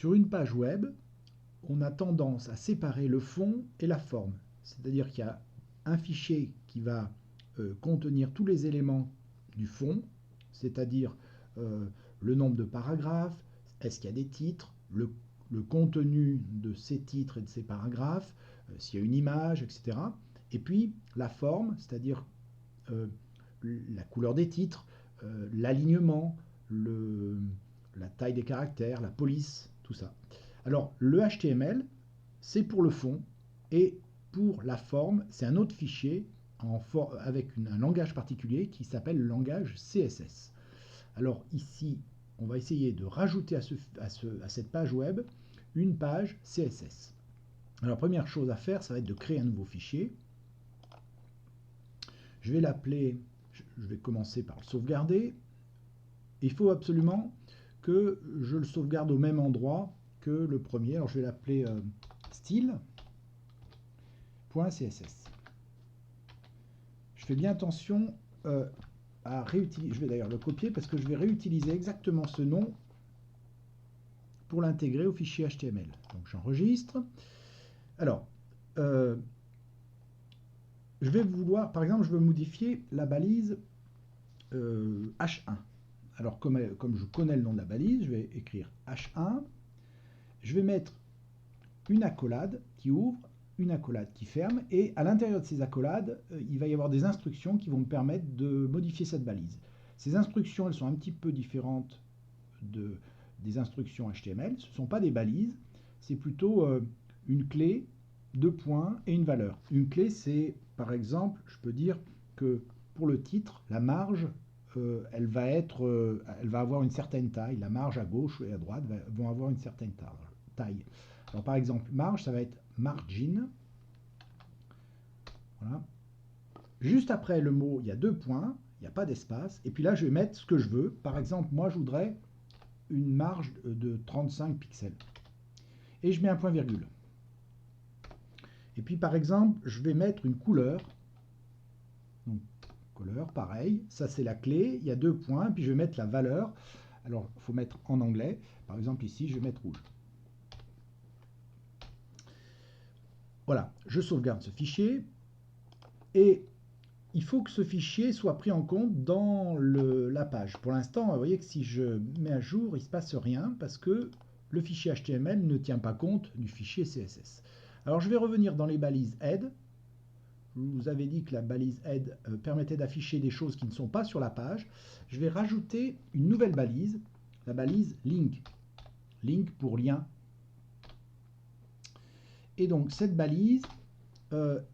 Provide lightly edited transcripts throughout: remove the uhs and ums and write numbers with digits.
Sur une page web, on a tendance à séparer le fond et la forme. C'est-à-dire qu'il y a un fichier qui va contenir tous les éléments du fond, c'est-à-dire le nombre de paragraphes, est-ce qu'il y a des titres, le contenu de ces titres et de ces paragraphes, s'il y a une image, etc. Et puis la forme, c'est-à-dire la couleur des titres, l'alignement, la taille des caractères, la police, tout ça. Alors le HTML, c'est pour le fond, et pour la forme, c'est un autre fichier avec un langage particulier qui s'appelle le langage CSS. Alors ici, on va essayer de rajouter à cette page web une page CSS. Alors première chose à faire, ça va être de créer un nouveau fichier. Je vais l'appeler, je vais commencer par le sauvegarder. Il faut absolument que je le sauvegarde au même endroit que le premier. Alors je vais l'appeler style.css. Je fais bien attention à réutiliser. Je vais d'ailleurs le copier parce que je vais réutiliser exactement ce nom pour l'intégrer au fichier HTML. Donc j'enregistre. Alors, je vais vouloir, par exemple, je veux modifier la balise H1. Alors, comme je connais le nom de la balise, je vais écrire H1. Je vais mettre une accolade qui ouvre, une accolade qui ferme, et à l'intérieur de ces accolades, il va y avoir des instructions qui vont me permettre de modifier cette balise. Ces instructions, elles sont un petit peu différentes des instructions HTML. Ce ne sont pas des balises, c'est plutôt une clé, 2 points et une valeur. Une clé, c'est par exemple, je peux dire que pour le titre, la marge, elle va avoir une certaine taille. La marge à gauche et à droite vont avoir une certaine taille. Alors par exemple, marge, ça va être margin. Voilà. Juste après le mot, il y a 2 points, il n'y a pas d'espace. Et puis là, je vais mettre ce que je veux. Par exemple, moi, je voudrais une marge de 35 pixels. Et je mets un point-virgule. Et puis par exemple, je vais mettre une couleur. Donc, couleur, pareil. Ça, c'est la clé. Il y a 2 points. Puis je vais mettre la valeur. Alors, il faut mettre en anglais. Par exemple, ici, je vais mettre rouge. Voilà, je sauvegarde ce fichier. Et il faut que ce fichier soit pris en compte dans la page. Pour l'instant, vous voyez que si je mets à jour, il ne se passe rien parce que le fichier HTML ne tient pas compte du fichier CSS. Alors je vais revenir dans les balises head. Je vous avais dit que la balise head permettait d'afficher des choses qui ne sont pas sur la page. Je vais rajouter une nouvelle balise, la balise link. Link pour lien. Et donc cette balise,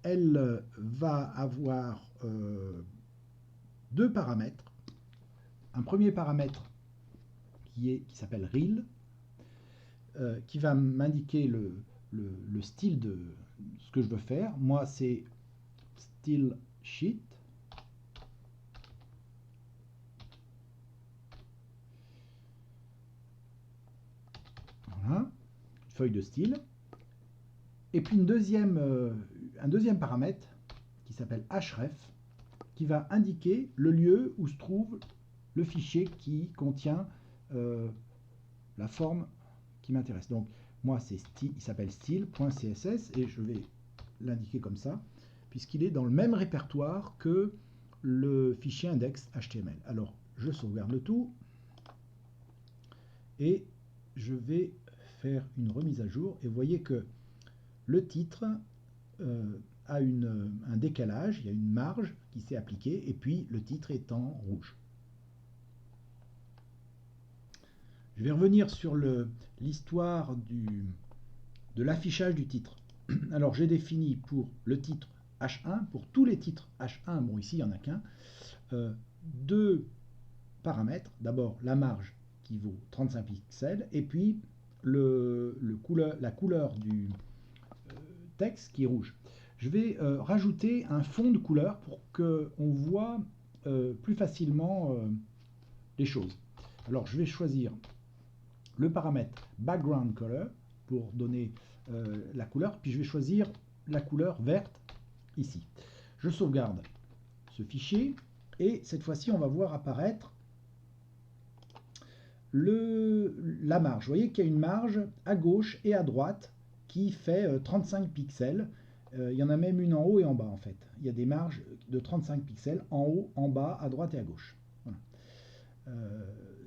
elle va avoir 2 paramètres. Un premier paramètre qui s'appelle rel, qui va m'indiquer le style de ce que je veux faire. Moi, c'est style sheet. Voilà, une feuille de style. Et puis un deuxième paramètre qui s'appelle href, qui va indiquer le lieu où se trouve le fichier qui contient la forme qui m'intéresse. Donc moi, il s'appelle style.css et je vais l'indiquer comme ça, puisqu'il est dans le même répertoire que le fichier index.html. Alors, je sauvegarde le tout et je vais faire une remise à jour. Et vous voyez que le titre a un décalage, il y a une marge qui s'est appliquée, et puis le titre est en rouge. Je vais revenir sur l'histoire de l'affichage du titre. Alors j'ai défini pour le titre H1, pour tous les titres H1, bon ici il n'y en a qu'un, 2 paramètres. D'abord la marge qui vaut 35 pixels, et puis la couleur du texte qui est rouge. Je vais rajouter un fond de couleur pour qu'on voit plus facilement les choses. Alors je vais choisir le paramètre background color pour donner la couleur, puis je vais choisir la couleur verte ici. Je sauvegarde ce fichier et cette fois-ci on va voir apparaître la marge. Vous voyez qu'il y a une marge à gauche et à droite qui fait 35 pixels. Il y en a même une en haut et en bas en fait. Il y a des marges de 35 pixels en haut, en bas, à droite et à gauche. Voilà.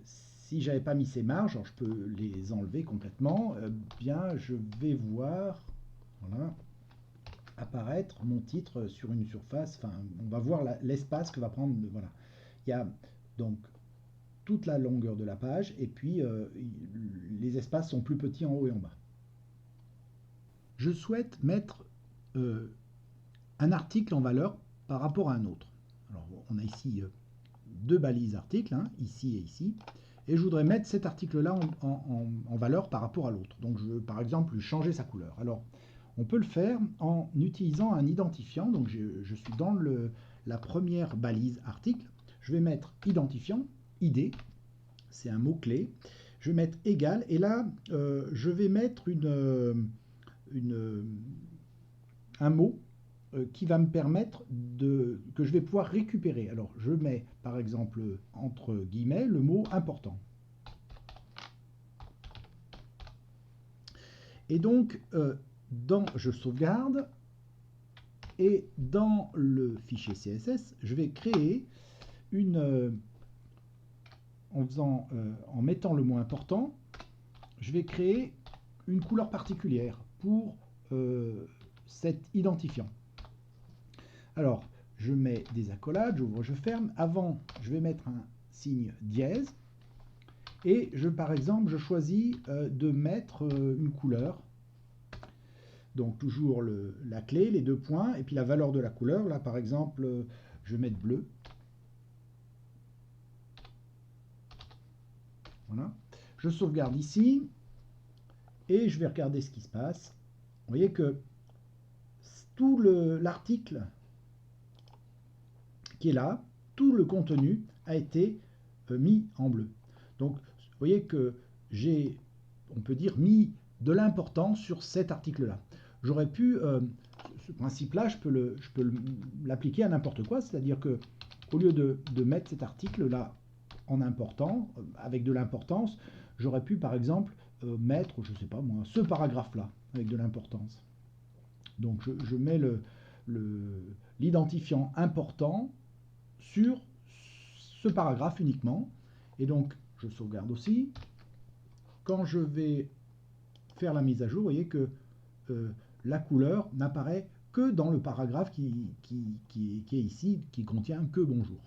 Si j'avais pas mis ces marges, alors je peux les enlever complètement, bien je vais voir, voilà, apparaître mon titre sur une surface. Enfin, on va voir l'espace que va prendre. Voilà. Il y a donc toute la longueur de la page et puis les espaces sont plus petits en haut et en bas. Je souhaite mettre un article en valeur par rapport à un autre. Alors on a ici deux balises articles, hein, ici et ici, et je voudrais mettre cet article-là en valeur par rapport à l'autre. Donc je veux par exemple lui changer sa couleur. Alors on peut le faire en utilisant un identifiant. Donc je suis dans la première balise article. Je vais mettre identifiant, ID, c'est un mot-clé. Je vais mettre égal, et là je vais mettre un mot qui va me permettre que je vais pouvoir récupérer. Alors je mets par exemple entre guillemets le mot important. Et donc je sauvegarde, et dans le fichier CSS, je vais créer en mettant le mot important, je vais créer une couleur particulière pour cet identifiant. Alors, je mets des accolades, j'ouvre, je ferme. Avant, je vais mettre un signe dièse. Et par exemple, je choisis de mettre une couleur. Donc toujours la clé, les deux points, et puis la valeur de la couleur. Là, par exemple, je vais mettre bleu. Voilà. Je sauvegarde ici, et je vais regarder ce qui se passe. Vous voyez que tout l'article qui est là, tout le contenu a été mis en bleu. Donc, vous voyez que j'ai, on peut dire, mis de l'importance sur cet article-là. J'aurais pu, ce principe-là, je peux l'appliquer à n'importe quoi, c'est-à-dire que au lieu de mettre cet article-là en important, avec de l'importance, j'aurais pu, par exemple, mettre, je ne sais pas moi, ce paragraphe-là, avec de l'importance. Donc, je mets l'identifiant important sur ce paragraphe uniquement. Et donc, je sauvegarde aussi. Quand je vais faire la mise à jour, vous voyez que la couleur n'apparaît que dans le paragraphe qui est ici, qui contient que bonjour.